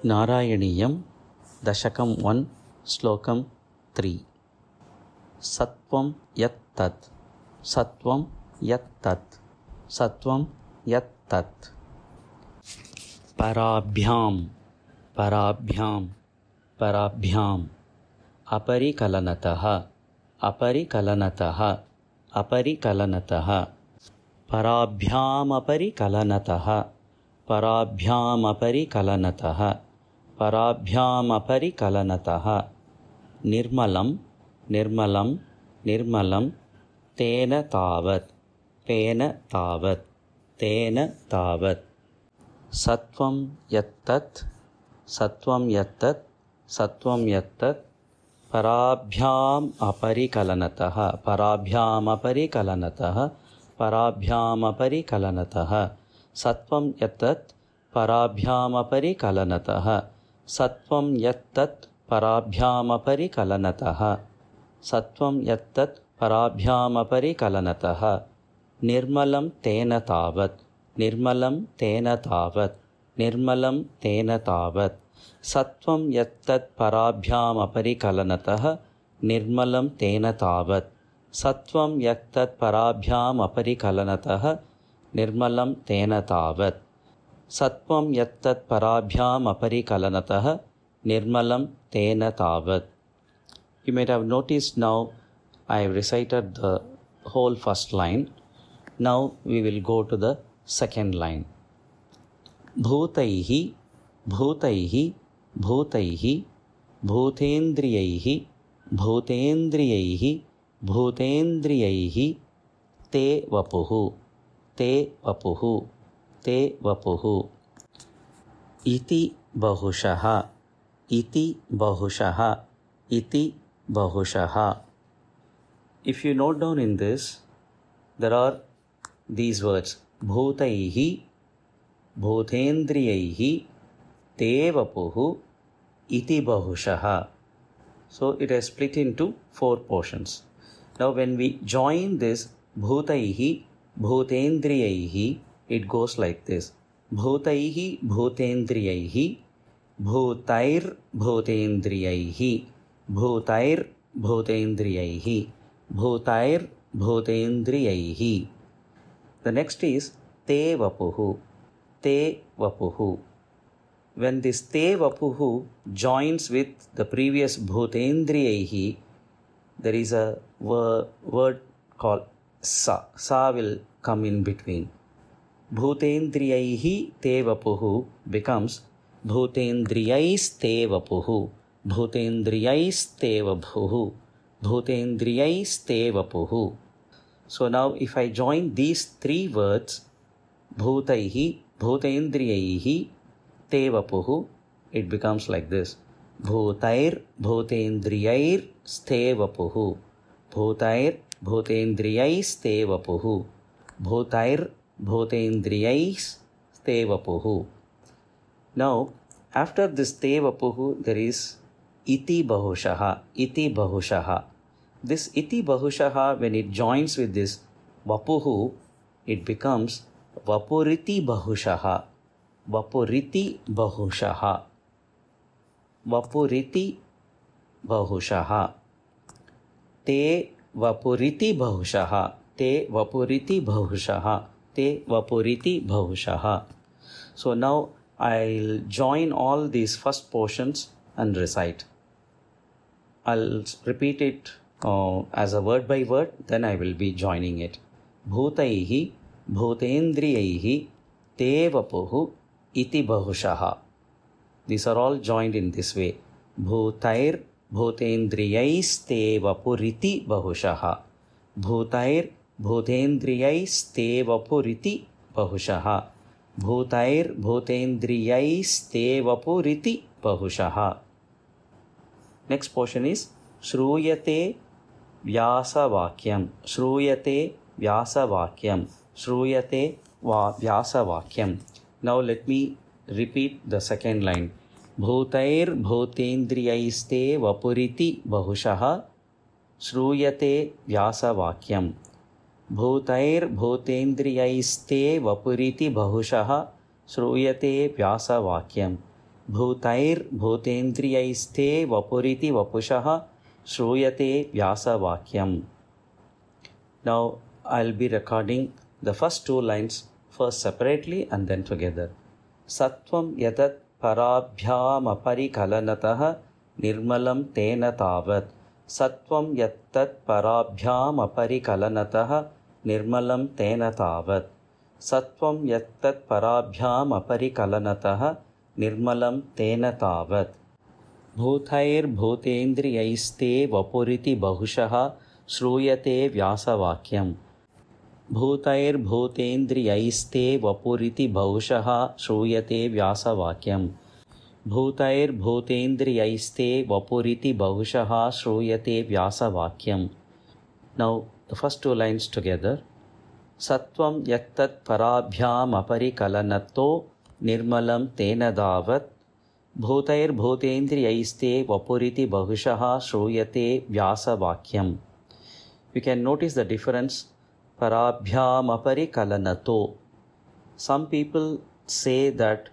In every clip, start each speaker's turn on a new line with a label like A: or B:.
A: नारायणीयं दशकं 1 श्लोकं 3 सत्वं यत्तत् सत्वं यत्तत् सत्वं यत्तत् पराभ्यां पराभ्यां पराभ्याम् अपरिकलनतः अपरिकलनतः अपरिकलनतः पराभ्यामपरिकलनतः पराभ्यामपरिकलनतः पराभ्यामपरिकलनतः निर्मलं निर्मलं निर्मलं तेन तावत् तेन तावत् तेन तावत् सत्वं यत्तत् सत्वं यत्तत् सत्वं यत्तत् पराभ्याम् अपरिकलनतः पराभ्यामपरिकलनतः पराभ्यामपरिकलनतः सत्वं यत्तत् पराभ्यामपरिकलनतः सत्वं यत्तत् पराभ्यामपरिकलनतः सत्वं यत्तत् पराभ्यामपरिकलनतः निर्मलं तेन तावत् निर्मलं तेन तावत् निर्मलं तेन तावत् सत्वं यत्तत् पराभ्यामपरिकलनतः निर्मलं तेन तावत् सत्वं यत्तत् पराभ्यामपरिकलनतः निर्मलं तेन तावत् सत्वं यत्तत् पराभ्यामपरिकलनतः निर्मलं तेन तावत्. You might have noticed now I have recited the whole first line. Now we will go to the second line. Bhutaihi bhutaihi bhutaihi bhutendriyaihi bhutendriyaihi bhutendriyaihi te vapuhu te vapuhu te vapuhu iti bahushaha iti bahushaha iti bahushaha. If you note down in this, there are these words bhutaihi bhutendriyaihi te vapuhu iti bahushaha. So it is split into 4 portions. Now when we join this bhutaihi bhutendriyaihi, it goes like this: bhutaihi bhutendriyaihi bhutair bhutendriyaihi bhutair bhutendriyaihi bhutair bhutendriyaihi. The next is te vapuhu te vapuhu. When this te vapuhu joins with the previous bhutendriyaihi, there is a word called sa. Sa will come in between. Bhutendriyaihi te vapuhu becomes bhutendriyais te vapuhu bhutendriyais te vapuhu bhutendriyais te vapuhu. So now if I join these 3 words, bhutaihi bhutendriyaihi te vapuhu, it becomes like this: bhutair bhutendriyair ste vapuhu bhutair bhutendriyais te vapuhu bhutair bhutendriyais ste vapuhu. Now after this te vapuhu there is iti bahushaha iti bahushaha. This iti bahushaha, when it joins with this vapuhu, it becomes vapuriti bahushaha vapuriti bahushaha vapuriti bahushaha te vapuriti bahushaha te vapuriti bahushaha te vapuriti bahushaha. So now I'll join all these first portions and recite. I'll repeat it as a word by word, then I will be joining it. Bhutaihi bhutendriyaihi te vapuhu iti bahushaha. These are all joined in this way: bhutair bhutendriyais te vapuriti bahushaha bhutair bhutendriyais te vapuriti bahushaha bhutair bhutendriyais te vapuriti bahushaha. Next portion is shruyate vyasavakyam shruyate vyasavakyam shruyate vyasavakyam. Now let me repeat the second line: bhutair bhutendriyaiste vapuriti bahushaha shruyate vyasavakyam भूतैर् भूतेन्द्रियैस्ते वपुरिति बहुशः श्रूयते व्यासवाक्यं भूतैर्भूतेन्द्रियैस्ते वपुरिति वपुषः श्रूयते व्यासवाक्यम्. Now I'll be recording the first two lines first separately and then together. Sattvam yatat parabhyamaparikalanatāh nirmalam tena tāvat. Sattvam yatat parabhyamaparikalanatāh nirmalam tena tāvat. Sattvam yatat parabhyamaparikalanatāh nirmalam tena tāvat. Bhutairбhutendriyaiste vapuriti bahushah श्रूयते व्यासवाक्यम्. भूतैर्भूतेन्द्रियैस्ते वपुरिति बहुशः श्रूयते व्यासवाक्यम्. भूतैर्भूतेन्द्रियैस्ते वपुरिति बहुशः श्रूयते व्यासवाक्यम्. Now the first two lines together. सत्वं यत्तत् पराभ्यामपरिकलनतो निर्मलं तेन धावत्. भूतैर्भूतेन्द्रियैस्ते वपुरिति बहुशः श्रूयते व्यासवाक्यम्. You can notice the difference. Parabhyamaparikalanato. Some people say that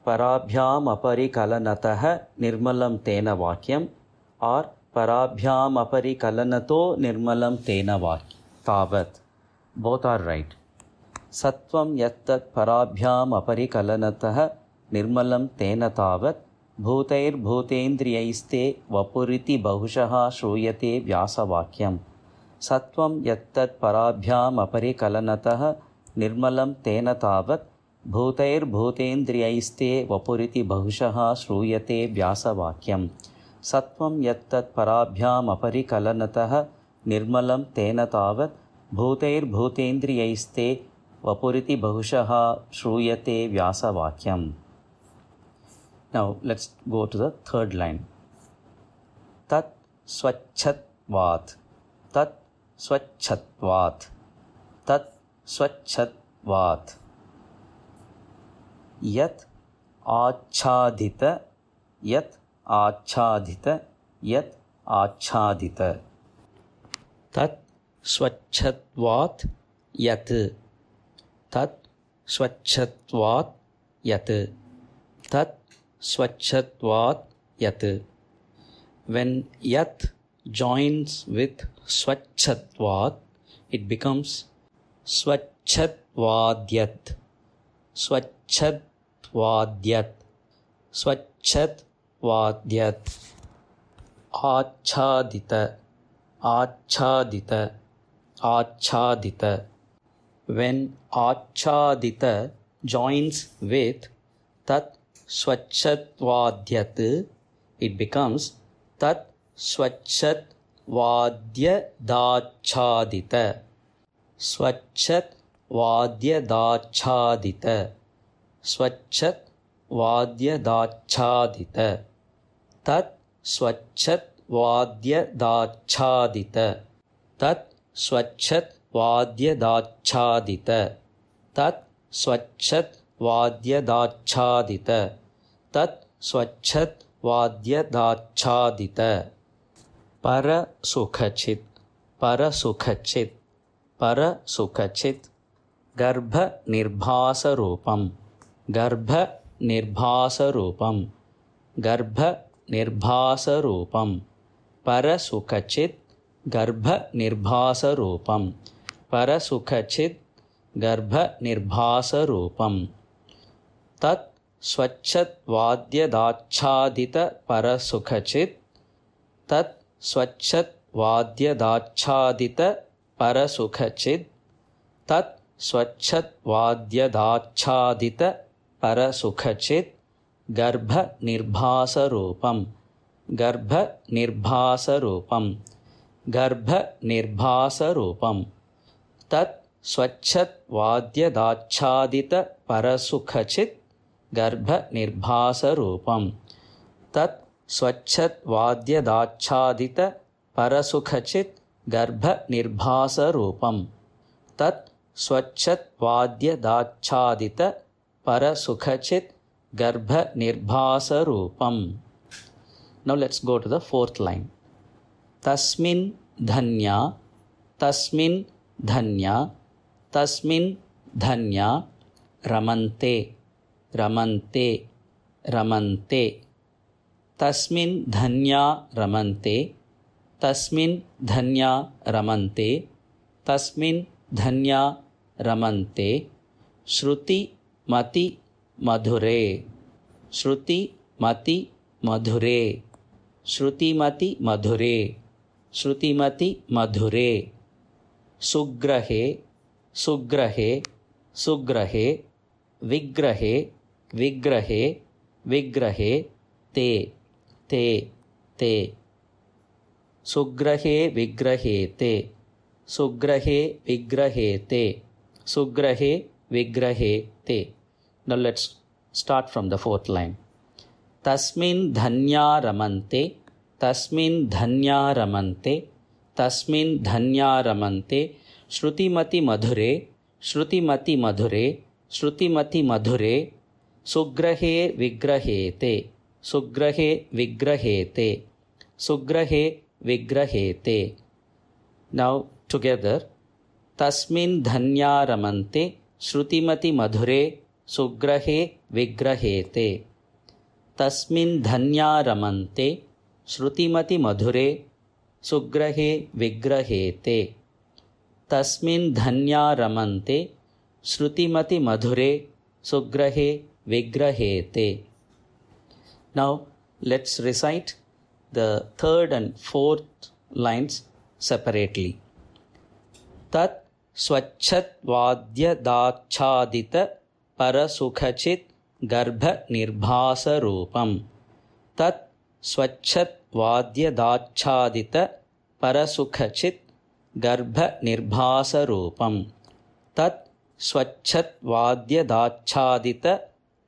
A: Parabhyamaparikalanatāh nirmalam tena vakyam or Parabhyamaparikalanato nirmalam tena vakyam. Tavat. Both are right. Sattvam yattat Parabhyamaparikalanatāh nirmalam tena tavat. Bhutairбhutendriyaiste vapuriti bahushah श्रूयते व्यासवाक्यम्. सत्वं यत्तत् पराभ्यामपरिकलनतः निर्मलं तेन तावत्. भूतैर्भूतेन्द्रियैस्ते वपुरिति बहुशः श्रूयते व्यासवाक्यम्. सत्वं यत्तत् पराभ्यामपरिकलनतः निर्मलं तेन तावत्. भूतैर्भूतेन्द्रियैस्ते वपुरिति बहुशः श्रूयते व्यासवाक्यम्. Now let's go to the third line. Tat swachhatvat. Tat swachhatvat. Tat swachhatvat. Yat achadita. Yat achadita. Yat achadita. Tat swachhatvat yat. Tat swachhatvat yat. Tat swachhatvat yat. When yat joins with swachhatvat, it becomes swachhatvadyat. Swachhatvadyat. Swachhatvadyat. Achadita. Achadita. Achadita. When achadita joins with tat swachhatvadyat, it becomes tat swachhatvadyadachadita. Swachhatvadyadachadita. Swachhatvadyadachadita. Tat swachhatvadyadachadita. Tat swachhatvadyadachadita. Tat swachhatvadyadachadita. Tat swachhatvadyadachadita. Parasukhachit. Parasukhachit. Parasukhachit. Garbha nirbhasarupam. Garbha nirbhasarupam. Garbha nirbhasarupam. Parasukhachit. Garbha nirbhasarupam. Parasukhachit. Garbha nirbhasarupam. Tat swachhatvadyadachadita parasukhachit. Tat swachhatvadyadachadita parasukhachit. Tat swachhatvadyadachadita parasukhachit. Garbha nirbhasarupam. Garbha nirbhasarupam. Garbha nirbhasarupam. Tat swachhatvadyadachadita parasukhachit. Garbha nirbhasarupam. Tat swachhatvadyadachadita parasukhachit. Garbha nirbhasarupam. Tat swachhatvadyadachadita parasukhachit. Garbha nirbhasarupam. Now let's go to the fourth line. Tasmin dhanya. Tasmin dhanya. Tasmin dhanya ramante. Ramante. रमन्ते तस्मिन् धन्या रमन्ते तस्मिन् धन्या रमन्ते तस्मिन् धन्या रमन्ते श्रुति मति मधुरे श्रुति मति मधुरे श्रुतिमति मधुरे श्रुतिमति मधुरे सुग्रहे सुग्रहे सुग्रहे विग्रहे विग्रहे विग्रहे ते ते ते सुग्रहे विग्रहे ते सुग्रहे विग्रहे ते सुग्रहे विग्रहे ते. Now let's start from the fourth line. तस्मिन् धन्या रमन्ते तस्मिन् धन्या रमन्ते तस्मिन् धन्या रमन्ते श्रुतिमति मधुरे श्रुतिमति मधुरे श्रुतिमति मधुरे सुग्रहे विग्रहे ते सुग्रहे विग्रहे ते सुग्रहे विग्रहे ते. Now together. तस्मिन् धन्या रमन्ते श्रुतिमति मधुरे सुग्रहे विग्रहे ते तस्मिन् धन्या रमन्ते श्रुतिमति मधुरे सुग्रहे विग्रहे ते तस्मिन् धन्या रमन्ते श्रुतिमति मधुरे सुग्रहे विग्रहे ते. Now let's recite the third and fourth lines separately. तत् स्वच्छत्वाद्यदाच्छादित परसुखचित् गर्भनिर्भासरूपम् तत् स्वच्छत्वाद्यदाच्छादित परसुखचित् गर्भनिर्भासरूपम् तत् स्वच्छत्वाद्यदाच्छादित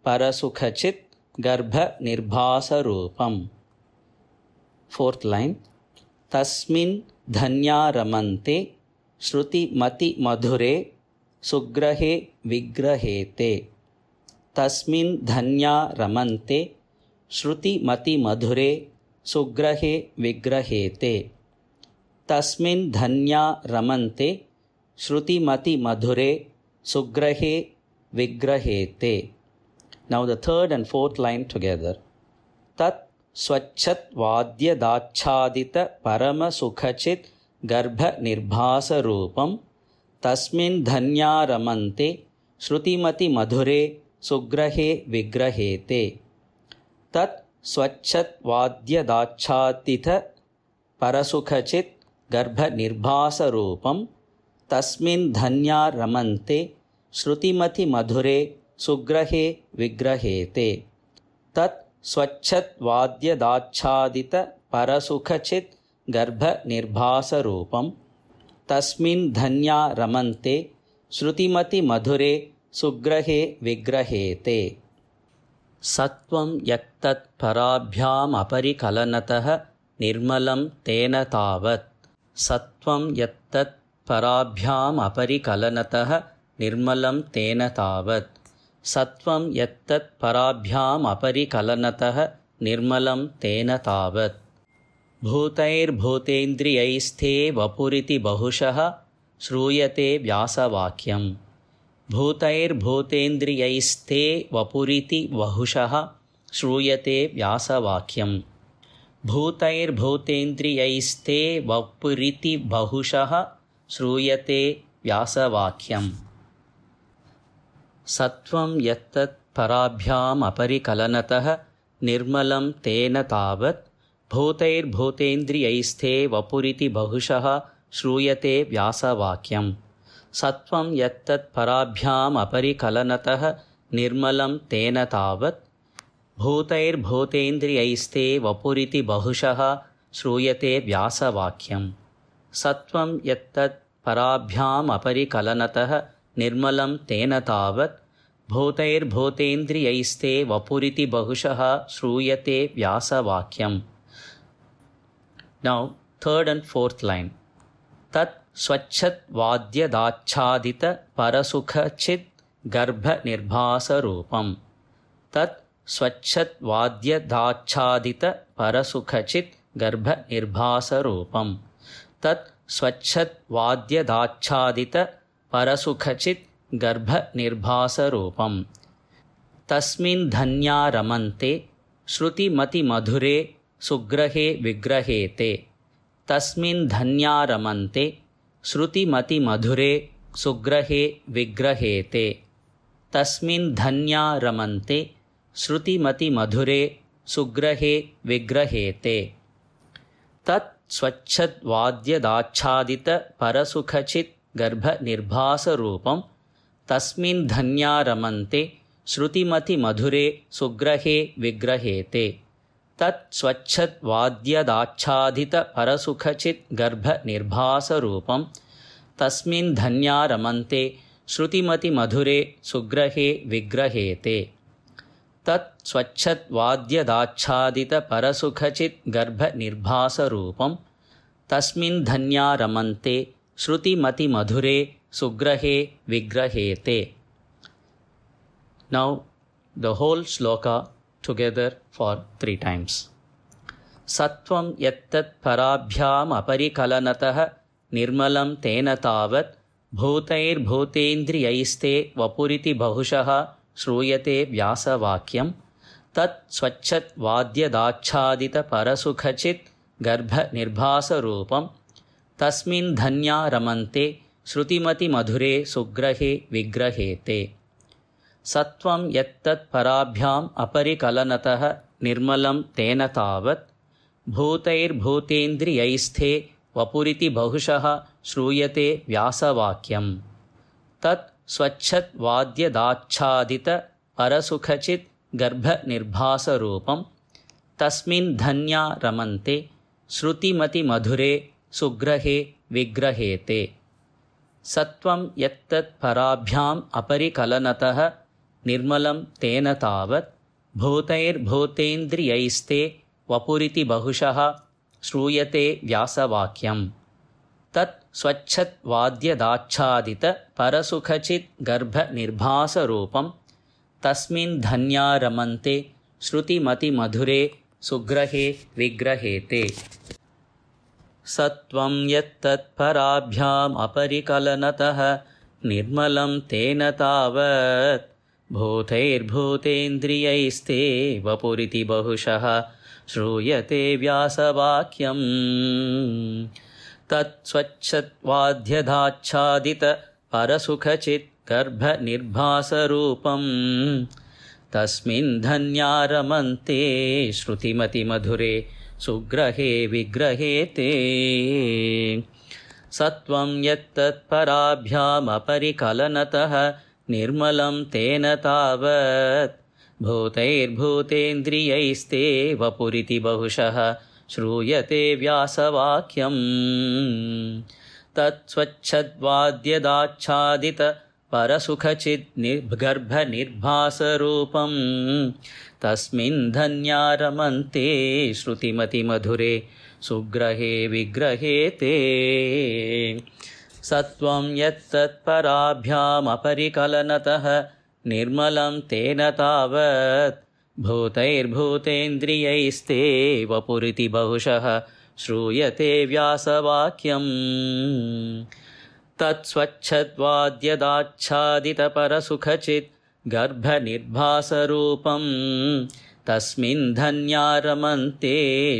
A: परसुखचित् गर्भनिर्भासरूपम्. Fourth line. तस्मिन् धन्या रमन्ते श्रुतिमति मधुरे सुग्रहे विग्रहे ते तस्मिन् धन्या रमन्ते श्रुतिमति मधुरे सुग्रहे विग्रहे ते तस्मिन् धन्या रमन्ते श्रुतिमति मधुरे सुग्रहे विग्रहे ते. Now the third and fourth line together. तत् स्वच्छत्वाद्यदाच्छादित परमसुखचित् गर्भनिर्भासरूपम् तस्मिन् धन्या रमन्ते श्रुतिमति मधुरे सुग्रहे विग्रहे ते तत् स्वच्छत्वाद्यदाच्छादित परसुखचित् गर्भनिर्भासरूपम् तस्मिन् धन्या रमन्ते श्रुतिमति मधुरे सुग्रहे विग्रहे ते तत् स्वच्छत्वाद्यदाच्छादित परसुखचित् गर्भनिर्भासरूपम् तस्मिन् धन्या रमन्ते श्रुतिमति मधुरे सुग्रहे विग्रहे ते. सत्वं यत्तत् पराभ्यामपरिकलनतः निर्मलं तेन तावत् सत्वं यत्तत् पराभ्यामपरिकलनतः निर्मलं तेन तावत् सत्वं यत्तत् पराभ्यामपरिकलनतः निर्मलं तेन तावत्. भूतैर्भूतेन्द्रियैस्थे वपुरिति बहुशः श्रूयते व्यासवाक्यम् भूतैर्भूतेन्द्रियैस्थे वपुरिति बहुशः श्रूयते व्यासवाक्यम् भूतैर्भूतेन्द्रियैस्थे वपुरिति बहुशः श्रूयते व्यासवाक्यम्. सत्वं यत्तत् पराभ्याम् अपरिकलनतः निर्मलं तेन तावत् भूतैर्भूतेन्द्रियैस्थे वपुरिति बहुशः श्रूयते व्यासवाक्यम्. सत्वं यत्तत् पराभ्याम् अपरिकलनतः निर्मलं तेन तावत् भूतैर्भूतेन्द्रियैस्थे वपुरिति बहुशः श्रूयते व्यासवाक्यम्. सत्वं यत्तत् पराभ्याम् अपरिकलनतः निर्मलं तेन तावत् भूतैर्भूतेन्द्रियैस्थे वपुरिति बहुशः श्रूयते व्यासवाक्यम्. Now third and fourth line. तत् स्वच्छत्वाद्यदाच्छादित परसुखचित् गर्भनिर्भासरूपम् तत् स्वच्छत्वाद्यदाच्छादित परसुखचित् गर्भनिर्भासरूपम् तत् स्वच्छत्वाद्यदाच्छादित परसुखचित् गर्भनिर्भासरूपम्. तस्मिन् धन्या रमन्ते श्रुतिमतिमधुरे सुग्रहे विग्रहेते तस्मिन् धन्या रमन्ते श्रुतिमतिमधुरे सुग्रहे विग्रहेते तस्मिन् धन्या रमन्ते श्रुतिमतिमधुरे सुग्रहे विग्रहेते तत् स्वच्छद्वाद्यदाच्छादित परसुखचित् गर्भनिर्भासरूपं तस्मिन् धन्या रमन्ते श्रुतिमतिमधुरे सुग्रहे विग्रहेते तत् स्वच्छद्वाद्यदाच्छादित परसुखचित् गर्भनिर्भासरूपं तस्मिन् धन्या रमन्ते श्रुतिमतिमधुरे सुग्रहे विग्रहेते तत् स्वच्छद्वाद्यदाच्छादित परसुखचित् गर्भनिर्भासरूपं तस्मिन् धन्या रमन्ते श्रुतिमतिमधुरे सुग्रहे विग्रहेते. Now the whole shloka together for 3 times. Sattvam yattat parabhyam aparikalanatāh nirmalam tena tāvat bhūtair bhūtendriyaiste vapuriti bahushaha श्रूयते व्यासवाक्यं तत् स्वच्छत् वाद्यदाच्छादित परसुखचित् गर्भनिर्भासरूपं तस्मिन् धन्या रमन्ते श्रुतिमतिमधुरे सुग्रहे विग्रहेते. सत्वं यत्तत् पराभ्याम् अपरिकलनतः निर्मलं तेन तावत् भूतैर्भूतेन्द्रियैस्थे वपुरिति बहुशः श्रूयते व्यासवाक्यं तत् स्वच्छत् वाद्यदाच्छादित परसुखचित् गर्भनिर्भासरूपं तस्मिन् धन्या रमन्ते श्रुतिमतिमधुरे सुग्रहे विग्रहेते. सत्वं यत्तत् पराभ्याम् अपरिकलनतः निर्मलं तेन तावत् भूतैर्भूतेन्द्रियैस्ते वपुरिति बहुशः श्रूयते व्यासवाक्यं तत् स्वच्छत् वाद्यदाच्छादित परसुखचित् गर्भनिर्भासरूपं तस्मिन् धन्या रमन्ते श्रुतिमतिमधुरे सुग्रहे विग्रहेते. सत्वं यत्तत् पराभ्याम् अपरिकलनतः निर्मलं तेन तावत् भूतैर्भूतेन्द्रियैस्ते वपुरिति बहुशः श्रूयते व्यासवाक्यं तत् स्वच्छत् वाद्यदाच्छादित परसुखचित् गर्भनिर्भासरूपं तस्मिन् धन्या रमन्ते श्रुतिमतिमधुरे सुग्रहे विग्रहेते. सत्वं यत्तत् पराभ्याम् अपरिकलनतः निर्मलं तेन तावत् भूतैर्भूतेन्द्रियैस्ते वपुरिति बहुशः श्रूयते व्यासवाक्यं तत् स्वच्छद्वाद्यदाच्छादित परसुखचित् गर्भनिर्भासरूपं तस्मिन् धन्या रमन्ते श्रुतिमतिमधुरे सुग्रहे विग्रहेते. सत्वं यत्तत् पराभ्याम् अपरिकलनतः निर्मलं तेन तावत् भूतैर्भूतेन्द्रियैस्ते वपुरिति बहुशः श्रूयते व्यासवाक्यं तत् स्वच्छद्वाद्यदाच्छादित परसुखचित् गर्भनिर्भासरूपं तस्मिन् धन्या रमन्ते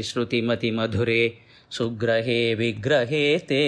A: श्रुतिमतिमधुरे सुग्रहे विग्रहेते.